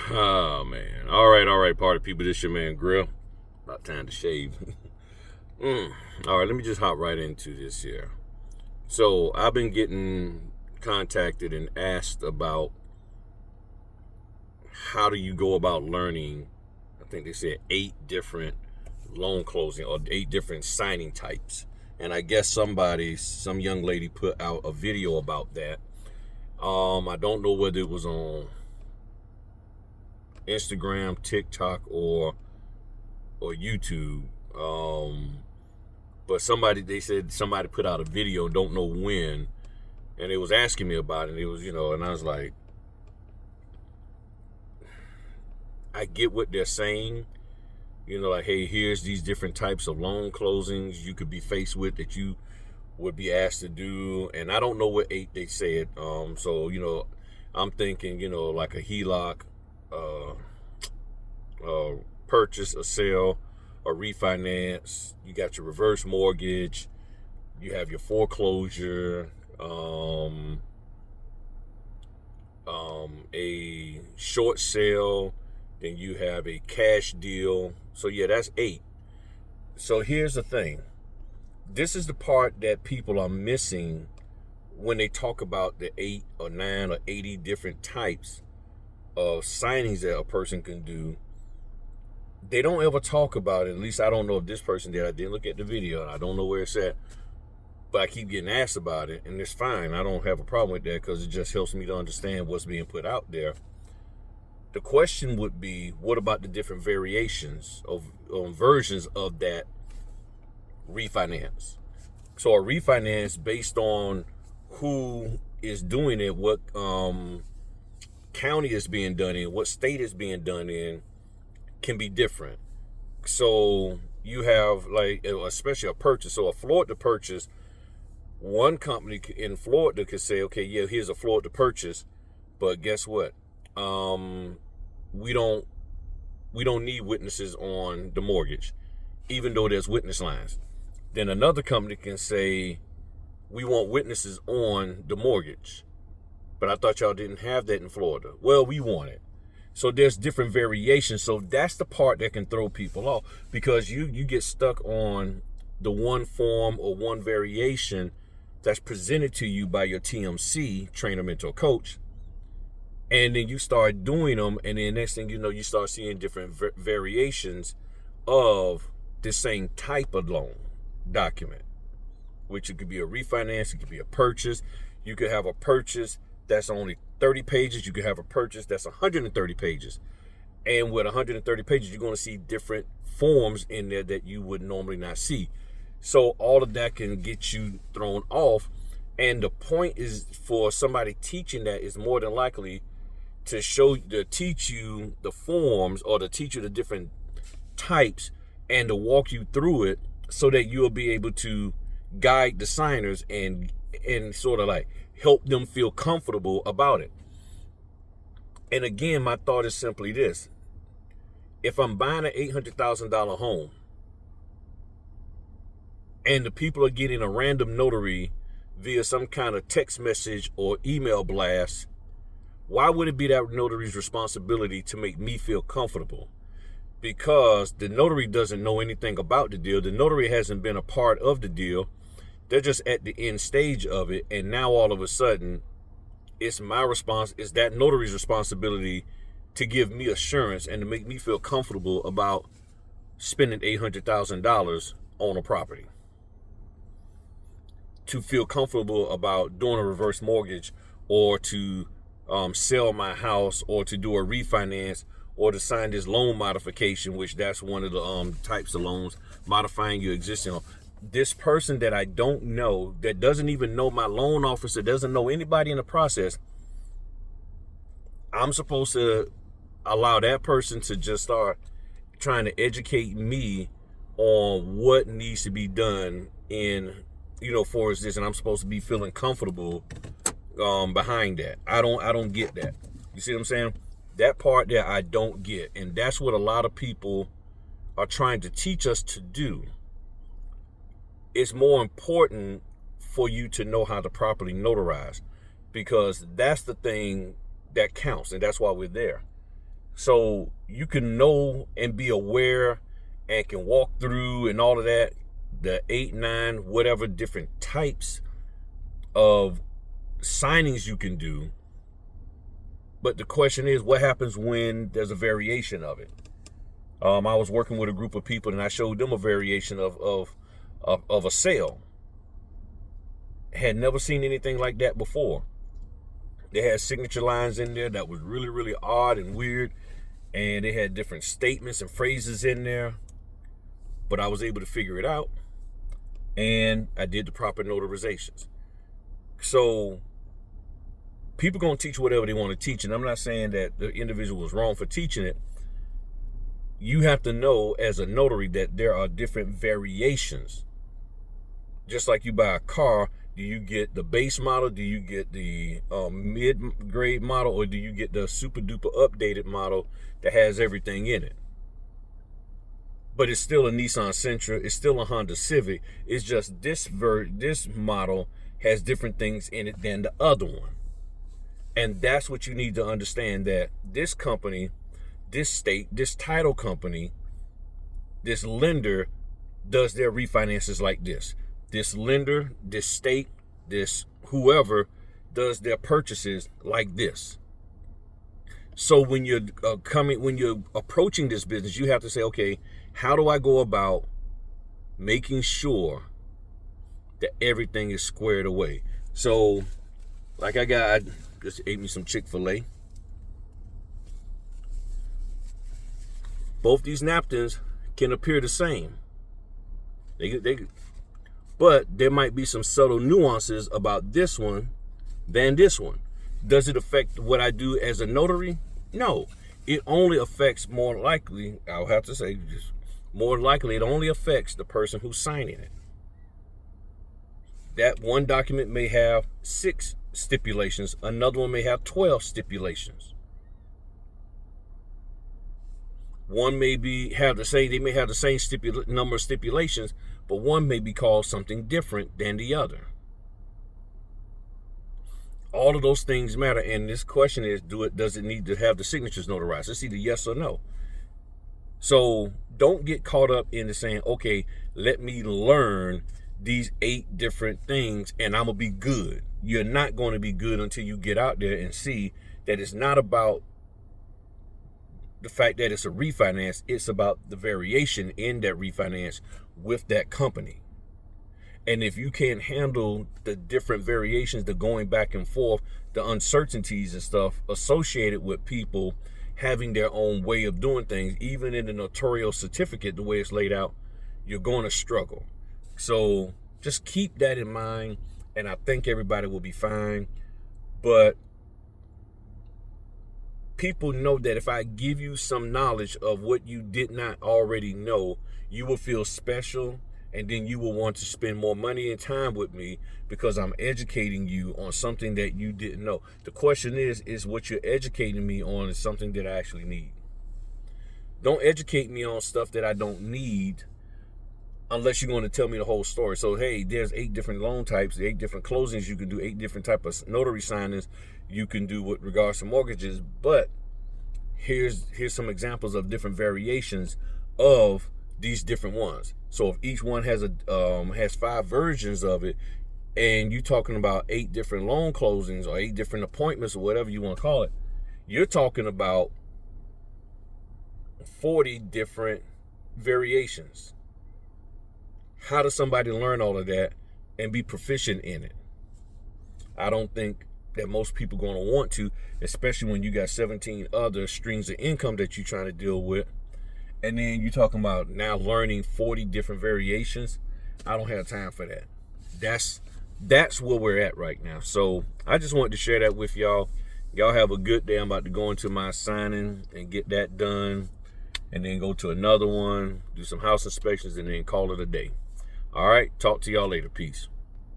Oh, man. All right, party people. This your man, Grill. About time to shave. All right, let me just hop right into this here. So, I've been getting contacted and asked about how do you go about learning, I think they said 8 different loan closing or 8 different signing types. And I guess some young lady put out a video about that. I don't know whether it was on Instagram, TikTok, or YouTube. But they said somebody put out a video, don't know when, and it was asking me about it. And it was, and I was like, I get what they're saying. Like, hey, here's these different types of loan closings you could be faced with that you would be asked to do. And I don't know what 8 they said. So, I'm thinking, like a HELOC, purchase, a sale, a refinance. You got your reverse mortgage. You have your foreclosure, a short sale. Then you have a cash deal. So yeah, that's 8. So here's the thing. This is the part that people are missing when they talk about the 8 or 9 or 80 different types of signings that a person can do. They don't ever talk about it. At least I don't know if this person did. I didn't look at the video, and I don't know where it's at. But I keep getting asked about it, and it's fine. I don't have a problem with that because it just helps me to understand what's being put out there. The question would be, what about the different variations of versions of that refinance? So a refinance based on who is doing it, what county is being done in, what state is being done in, can be different. So you have, like, especially a purchase. So a Florida purchase, one company in Florida could say, okay, yeah, here's a Florida purchase, but guess what? We don't need witnesses on the mortgage, even though there's witness lines. Then another company can say, we want witnesses on the mortgage, but I thought y'all didn't have that in Florida. Well, we want it. So there's different variations. So that's the part that can throw people off, because you get stuck on the one form or one variation that's presented to you by your TMC, trainer, mentor, coach. And then you start doing them, and then next thing you know, you start seeing different variations of the same type of loan document, which it could be a refinance, it could be a purchase. You could have a purchase that's only 30 pages. You could have a purchase that's 130 pages. And with 130 pages, you're going to see different forms in there that you would normally not see. So all of that can get you thrown off. And the point is, for somebody teaching that is more than likely to teach you the forms, or to teach you the different types, and to walk you through it so that you'll be able to guide the signers and sort of like help them feel comfortable about it. And again, my thought is simply this. If I'm buying an $800,000 home and the people are getting a random notary via some kind of text message or email blast, why would it be that notary's responsibility to make me feel comfortable? Because the notary doesn't know anything about the deal. The notary hasn't been a part of the deal. They're just at the end stage of it. And now all of a sudden, it's that notary's responsibility to give me assurance and to make me feel comfortable about spending $800,000 on a property. To feel comfortable about doing a reverse mortgage, or to sell my house, or to do a refinance, or to sign this loan modification, which that's one of the types of loans, modifying your existing loan. This person that I don't know, that doesn't even know my loan officer, doesn't know anybody in the process, I'm supposed to allow that person to just start trying to educate me on what needs to be done in, for this, and I'm supposed to be feeling comfortable behind that. I don't get that. You see what I'm saying? That part there I don't get. And that's what a lot of people are trying to teach us to do. It's more important for you to know how to properly notarize, because that's the thing that counts, and that's why we're there. So you can know and be aware and can walk through and all of that, the 8, 9, whatever different types of signings you can do. But the question is, what happens when there's a variation of it? I was working with a group of people and I showed them a variation of a sale. Had never seen anything like that before. They had signature lines in there that was really, really odd and weird. And they had different statements and phrases in there. But I was able to figure it out. And I did the proper notarizations. So people going to teach whatever they want to teach. And I'm not saying that the individual was wrong for teaching it. You have to know as a notary that there are different variations. Just like you buy a car, do you get the base model? Do you get the mid-grade model? Or do you get the super duper updated model that has everything in it? But it's still a Nissan Sentra. It's still a Honda Civic. It's just this model has different things in it than the other one. And that's what you need to understand, that this company, this state, this title company, this lender does their refinances like this. This lender, this state, this whoever does their purchases like this. So when you're when you're approaching this business, you have to say, okay, how do I go about making sure that everything is squared away? So, like I just ate me some Chick-fil-A. Both these napkins can appear the same. But there might be some subtle nuances about this one than this one. Does it affect what I do as a notary? No. It only affects, more likely, I'll have to say, just more likely, it only affects the person who's signing it. That one document may have 6 stipulations. Another one may have 12 stipulations. One may have the same, they may have the same number of stipulations, but one may be called something different than the other. All of those things matter, and this question is, does it need to have the signatures notarized? It's either yes or no. So don't get caught up in saying, okay, let me learn these 8 different things and I'm gonna be good. You're not going to be good until you get out there and see that it's not about the fact that it's a refinance, it's about the variation in that refinance with that company. And if you can't handle the different variations, the going back and forth, the uncertainties and stuff associated with people having their own way of doing things, even in the notarial certificate, the way it's laid out, you're going to struggle. So just keep that in mind, and I think everybody will be fine. But people know that if I give you some knowledge of what you did not already know, you will feel special, and then you will want to spend more money and time with me because I'm educating you on something that you didn't know. The question is what you're educating me on is something that I actually need. Don't educate me on stuff that I don't need unless you're going to tell me the whole story. So, hey, there's 8 different loan types, 8 different closings you can do, 8 different type of notary signings you can do with regards to mortgages. But here's some examples of different variations of these different ones. So if each one has has 5 versions of it, and you're talking about 8 different loan closings or 8 different appointments or whatever you want to call it, you're talking about 40 different variations. How does somebody learn all of that and be proficient in it? I don't think that most people are going to want to, especially when you got 17 other streams of income that you're trying to deal with. And then you're talking about now learning 40 different variations. I don't have time for that. That's where we're at right now. So I just wanted to share that with y'all. Y'all have a good day. I'm about to go into my signing and get that done, and then go to another one, do some house inspections, and then call it a day. All right, talk to y'all later. Peace.